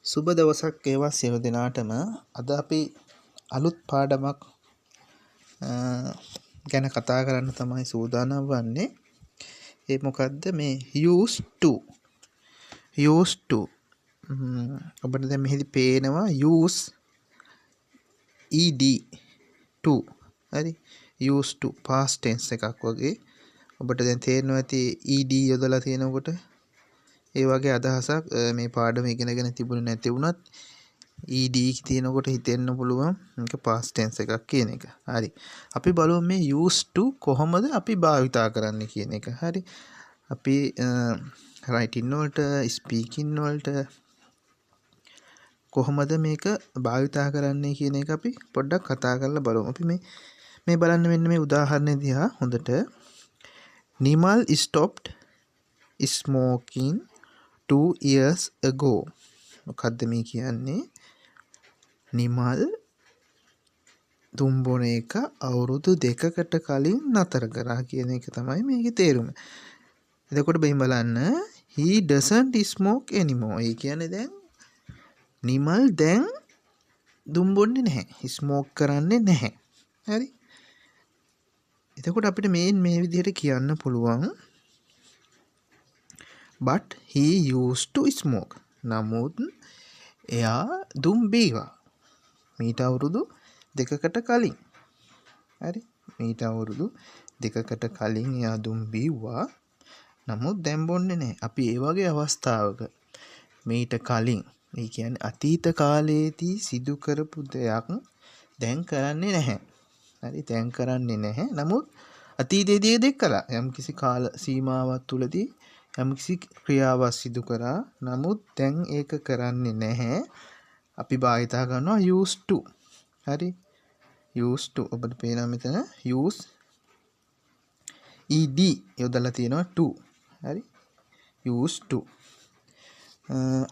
සුබ දවසක් වේවා සියලු දෙනාටම. අද අපි අලුත් පාඩමක් ගැන කතා කරන්න තමයි සූදානම් වන්නේ. ඒ මොකද්ද මේ used to ඔබට දැන් මෙහිදී පේනවා use ed to හරි used to past tense එකක් වගේ. ඔබට දැන් තේරෙනවා ඇති ed යොදලා තියෙනකොට ඒ වගේ අදහසක් මේ පාඩම ඉගෙනගෙන තිබුණේ නැති වුණත් ed තියෙනකොට හිතෙන්න පුළුවන් මේක past tense එකක් කියන එක. හරි. අපි බලමු මේ used to කොහොමද අපි භාවිතා කරන්නේ කියන එක. හරි. අපි writing වලට speaking වලට කොහොමද මේක භාවිතා කරන්නේ කියන එක අපි පොඩ්ඩක් කතා කරලා බලමු. අපි මේ බලන්න මෙන්න මේ උදාහරණය දිහා හොඳට. Nimal stopped smoking 2 years ago. මොකද්ද මේ කියන්නේ? නිමල් දුම්බොන එක අවුරුදු 2කට කලින් නතර කරා කියන එක තමයි මේකේ තේරුම. එතකොට බෙහෙම බලන්න he doesn't smoke anymore. ඒ කියන්නේ දැන් නිමල් දැන් දුම්බොන්නේ නැහැ. ස්මෝක් කරන්නේ නැහැ. හරි. එතකොට අපිට මේ විදිහට කියන්න පුළුවන් but he used to smoke. නමුත් එයා දුම් බීවා. මීට අවුරුදු 2කට කලින්. හරි. මීට අවුරුදු 2කට කලින් එයා දුම් බීවා. නමුත් දැන් බොන්නේ නැහැ. අපි ඒ වගේ අවස්ථාවක මීට කලින් ඒ කියන්නේ අතීත කාලයේදී සිදු කරපු දෙයක් දැන් කරන්නේ නැහැ. හරි. දැන් කරන්නේ නැහැ. නමුත් අතීතයේදී දෙයක් කළා. යම්කිසි කාල සීමාවක් තුලදී යම්කිසි ක්‍රියාවක් සිදු කරා. නමුත් දැන් ඒක කරන්නේ නැහැ. අපි භාවිතා කරනවා used to. හරි. used to ඔබට පේනවා මෙතන use ed යොදලා තියෙනවා to. හරි. used to.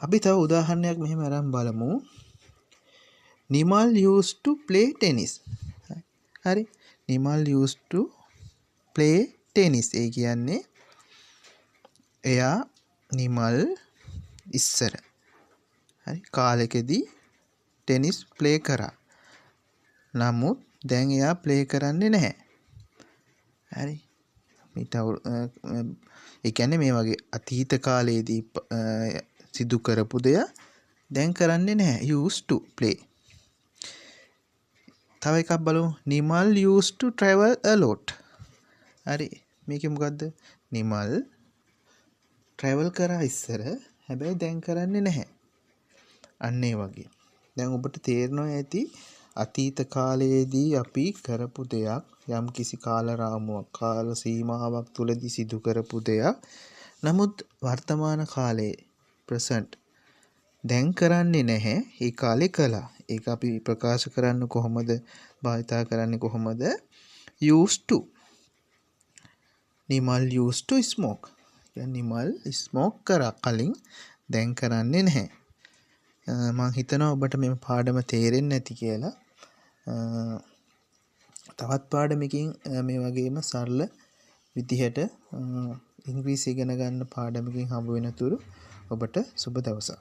අපි තව උදාහරණයක් මෙහෙම අරන් බලමු. Nimal used to play tennis. හරි. Nimal used to play tennis. ඒ කියන්නේ එයා නිමල් ඉස්සර හරි කාලෙකදී ටෙනිස් ප්ලේ කරා. නමුත් දැන් එයා ප්ලේ කරන්නේ නැහැ. හරි. ඒ කියන්නේ මේ වගේ අතීත කාලයේදී සිදු කරපු දෙය දැන් කරන්නේ නැහැ. used to play. තව එකක් බලමු. Nimal used to travel a lot. හරි. මේකේ මොකද්ද? නිමල් travel කරා ඉස්සර. හැබැයි දැන් කරන්නේ නැහැ. අන්න ඒ වගේ. දැන් ඔබට තේරෙනවා ඇති අතීත කාලයේදී අපි කරපු දෙයක් යම් කිසි කාල රාමුවක් කාල සීමාවක් තුලදී සිදු කරපු දෙයක්. නමුත් වර්තමාන කාලයේ present දැන් කරන්නේ නැහැ. ඒ කාලේ කළා. ඒක අපි ප්‍රකාශ කරන්න කොහොමද? භාවිතා කරන්නේ කොහොමද? used to. Nimal used to smoke. Nimal smoke කරා කලින් දැන් කරන්නේ නැහැ. මම හිතනවා ඔබට මේ පාඩම තේරෙන්නේ නැති කියලා. තවත් පාඩමකින් මේ වගේම සරල විදිහට ඉංග්‍රීසි ඉගෙන ගන්න පාඩමකින් හම්බ වෙනතුරු ඔබට සුබ දවසක්.